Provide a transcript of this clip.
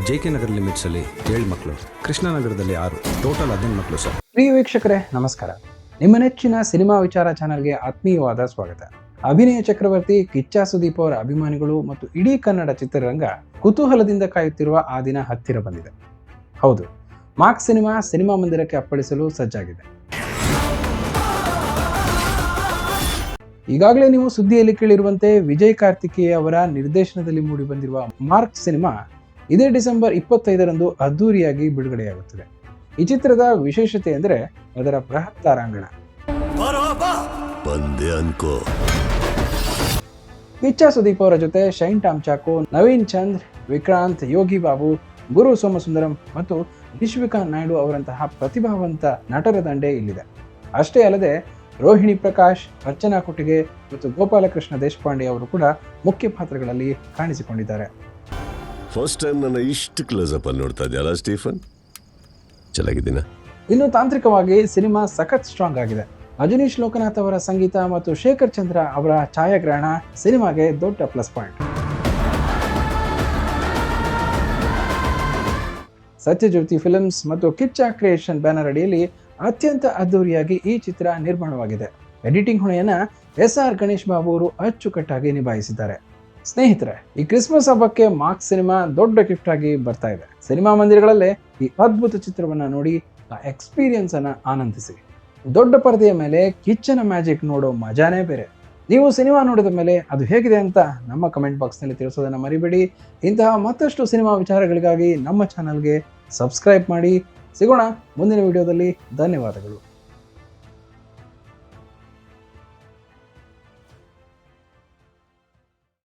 JK Nagar limits ಅಲ್ಲಿ 7 ಮಕ್ಕಳು, ಕೃಷ್ಣನಗರದಲ್ಲಿ 6, total 11 ಮಕ್ಕಳು ಸರ್. ಪ್ರಿಯ ವೀಕ್ಷಕರೇ ನಮಸ್ಕಾರ. ನಿಮ್ಮ ನೆಚ್ಚಿನ ಸಿನಿಮಾ ವಿಚಾರ ಚಾನೆಲ್ಗೆ ಆತ್ಮೀಯವಾದ ಸ್ವಾಗತ. ಅಭಿನಯ ಚಕ್ರವರ್ತಿ ಕಿಚ್ಚ ಸುದೀಪ್ ಅವರ ಅಭಿಮಾನಿಗಳು ಮತ್ತು ಇಡೀ ಕನ್ನಡ ಚಿತ್ರರಂಗ ಕುತೂಹಲದಿಂದ ಕಾಯುತ್ತಿರುವ ಆ ದಿನ ಹತ್ತಿರ ಬಂದಿದೆ. ಹೌದು, ಮಾರ್ಕ್ ಸಿನಿಮಾ ಮಂದಿರಕ್ಕೆ ಅಪ್ಪಳಿಸಲು ಸಜ್ಜಾಗಿದೆ. ಈಗಾಗಲೇ ನೀವು ಸುದ್ದಿಯಲ್ಲಿ ಕೇಳಿರುವಂತೆ ವಿಜಯ್ ಕಾರ್ತಿಕೇಯ ಅವರ ನಿರ್ದೇಶನದಲ್ಲಿ ಮೂಡಿಬಂದಿರುವ ಮಾರ್ಕ್ ಸಿನಿಮಾ ಇದೇ ಡಿಸೆಂಬರ್ 25ರಂದು ಅದ್ದೂರಿಯಾಗಿ ಬಿಡುಗಡೆಯಾಗುತ್ತದೆ. ಈ ಚಿತ್ರದ ವಿಶೇಷತೆ ಎಂದರೆ ಅದರ ಬೃಹತ್ ತಾರಾಂಗಣ. ಕಿಚ್ಚ ಸುದೀಪ್ ಅವರ ಜೊತೆ ಶೈನ್ ಟಾಮ್ ಚಾಕೋ, ನವೀನ್ ಚಂದ್ರ, ವಿಕ್ರಾಂತ್, ಯೋಗಿ ಬಾಬು, ಗುರು ಸೋಮಸುಂದರಂ ಮತ್ತು ವಿಶ್ವಿಕಾ ನಾಯ್ಡು ಅವರಂತಹ ಪ್ರತಿಭಾವಂತ ನಟರ ದಂಡೆ ಇಲ್ಲಿದೆ. ಅಷ್ಟೇ ಅಲ್ಲದೆ ರೋಹಿಣಿ ಪ್ರಕಾಶ್, ಅರ್ಚನಾ ಕೊಟ್ಟಿಗೆ ಮತ್ತು ಗೋಪಾಲಕೃಷ್ಣ ದೇಶಪಾಂಡೆ ಅವರು ಕೂಡ ಮುಖ್ಯ ಪಾತ್ರಗಳಲ್ಲಿ ಕಾಣಿಸಿಕೊಂಡಿದ್ದಾರೆ. ಫಸ್ಟ್ ಟೈಮ್ ನನ್ನ ಇಷ್ಟು ಕ್ಲೋಸ್ ಅಪ್ ಅಲ್ಲಿ ನೋಡ್ತಾ ಇದೆಯಲ್ಲ ಸ್ಟೀಫನ್, ಚೆನ್ನಾಗಿದ್ದೀನ. ಇನ್ನು ತಾಂತ್ರಿಕವಾಗಿ ಸಿನಿಮಾ ಸಖತ್ ಸ್ಟ್ರಾಂಗ್ ಆಗಿದೆ. ಅಜನೀಶ್ ಲೋಕನಾಥ್ ಅವರ ಸಂಗೀತ ಮತ್ತು ಶೇಖರ್ ಚಂದ್ರ ಅವರ ಛಾಯಾಗ್ರಹಣ ಸಿನಿಮಾಗೆ ದೊಡ್ಡ ಪ್ಲಸ್ ಪಾಯಿಂಟ್. ಸತ್ಯಜ್ಯೋತಿ ಫಿಲ್ಮ್ಸ್ ಮತ್ತು ಕಿಚ್ಚ ಕ್ರಿಯೇಷನ್ ಬ್ಯಾನರ್ ಅಡಿಯಲ್ಲಿ ಅತ್ಯಂತ ಅದ್ದೂರಿಯಾಗಿ ಈ ಚಿತ್ರ ನಿರ್ಮಾಣವಾಗಿದೆ. ಎಡಿಟಿಂಗ್ ಹೊಣೆಯನ್ನ SR ಗಣೇಶ್ ಬಾಬು ಅವರು ಅಚ್ಚುಕಟ್ಟಾಗಿ ನಿಭಾಯಿಸಿದ್ದಾರೆ. ಸ್ನೇಹಿತರೆ, ಈ ಕ್ರಿಸ್ಮಸ್ ಹಬ್ಬಕ್ಕೆ ಮಾರ್ಕ್ ಸಿನಿಮಾ ದೊಡ್ಡ ಗಿಫ್ಟ್ ಆಗಿ ಬರ್ತಾ ಇದೆ. ಸಿನಿಮಾ ಮಂದಿರಗಳಲ್ಲೇ ಈ ಅದ್ಭುತ ಚಿತ್ರವನ್ನ ನೋಡಿ ಆ ಎಕ್ಸ್ಪೀರಿಯನ್ಸ್ ಅನ್ನ ಆನಂದಿಸಿ. ದೊಡ್ಡ ಪರದೆಯ ಮೇಲೆ ಕಿಚ್ಚನ ಮ್ಯಾಜಿಕ್ ನೋಡೋ ಮಜಾನೇ ಬೇರೆ. ನೀವು ಸಿನಿಮಾ ನೋಡಿದ ಮೇಲೆ ಅದು ಹೇಗಿದೆ ಅಂತ ನಮ್ಮ ಕಮೆಂಟ್ ಬಾಕ್ಸ್ನಲ್ಲಿ ತಿಳಿಸೋದನ್ನ ಮರಿಬೇಡಿ. ಇಂತಹ ಮತ್ತಷ್ಟು ಸಿನಿಮಾ ವಿಚಾರಗಳಿಗಾಗಿ ನಮ್ಮ ಚಾನಲ್ಗೆ ಸಬ್ಸ್ಕ್ರೈಬ್ ಮಾಡಿ. ಸಿಗೋಣ ಮುಂದಿನ ವಿಡಿಯೋದಲ್ಲಿ. ಧನ್ಯವಾದಗಳು.